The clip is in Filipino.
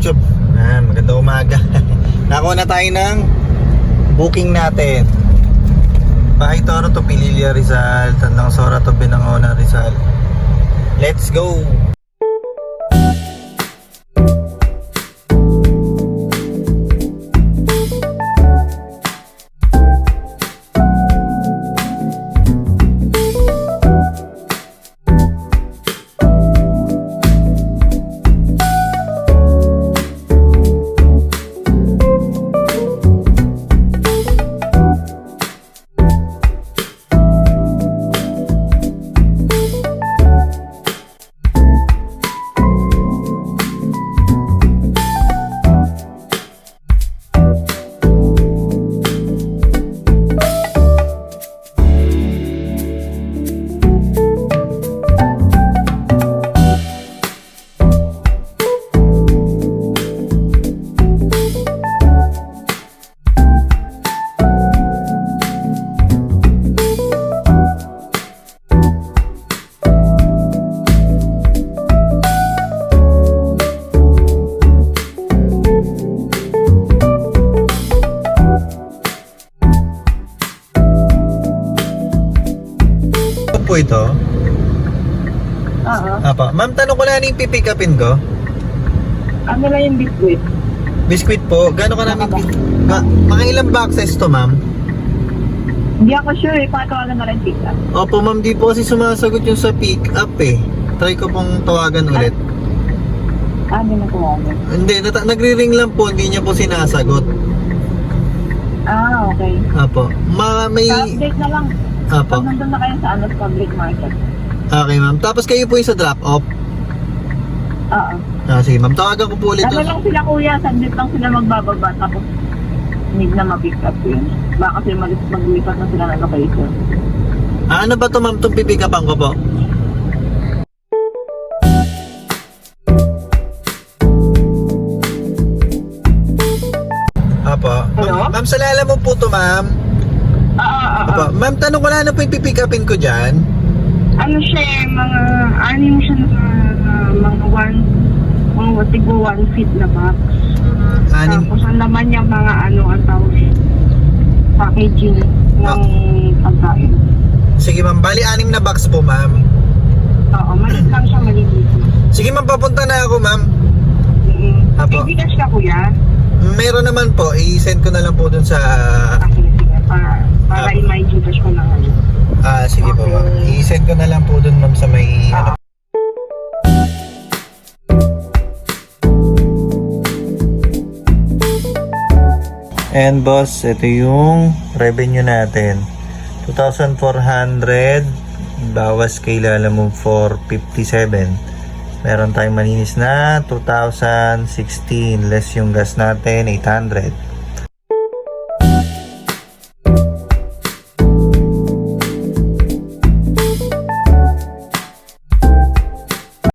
YouTube. Magandang umaga. Nakuha na tayo ng booking natin. Bahay Toro to Pililla Rizal, Tandang Sora to Binangonan Rizal. Let's go! Po ito? Oo. Apa. Ma'am, tanong ko lang yung pipick upin ko. Ano lang yung biscuit? Biscuit po. Gano'n ka namin? Mga ilang boxes to, ma'am? Hindi ako sure eh. Patawagan na lang pick up. Opo, ma'am. Di po kasi sumasagot yung sa pick up eh. Try ko pong tawagan ulit. Hindi na tawagan. Hindi, nagri-ring lang po. Hindi niya po sinasagot. Okay. Opo. May... Sa-update na lang. Opo. Pag nandun na kayo sa public market. Okay, ma'am. Tapos kayo po yung sa drop-off? Oo. Sige, ma'am. Tawagan ko po ulit. Ano lang sila kuya, saglit lang sila magbababa tapos need na ma-pick up yun. Baka kasi maglipat na sila ng location. Ano ba to, ma'am? Itong pipick upan ko po? Opo. Hello? Ma'am, salala mo po to, ma'am. Opo. Ma'am, tanong ko lang ano po yung pipick upin ko dyan? Ano siya eh, mga anim siya na mga tigo 1 feet na box. Anim? Tapos ang laman niya mga ang tawag packaging ng pagkain. Sige, ma'am. Bali, 6 na box po, ma'am. Oo, maliit lang siya, maliliit. Sige, ma'am. Papunta na ako, ma'am. Apo. May bigas ka kuya? Meron naman po. I-send ko na lang po dun sa... Sige, para i-my-gcash ko na ngayon. Sige po, Okay. ma'am. I-send ko na lang po dun, ma'am, sa may... And boss, ito yung revenue natin. 2,400 bawas kay Lalamove 457. Meron tayong maninis na 2,016 less yung gas natin 800.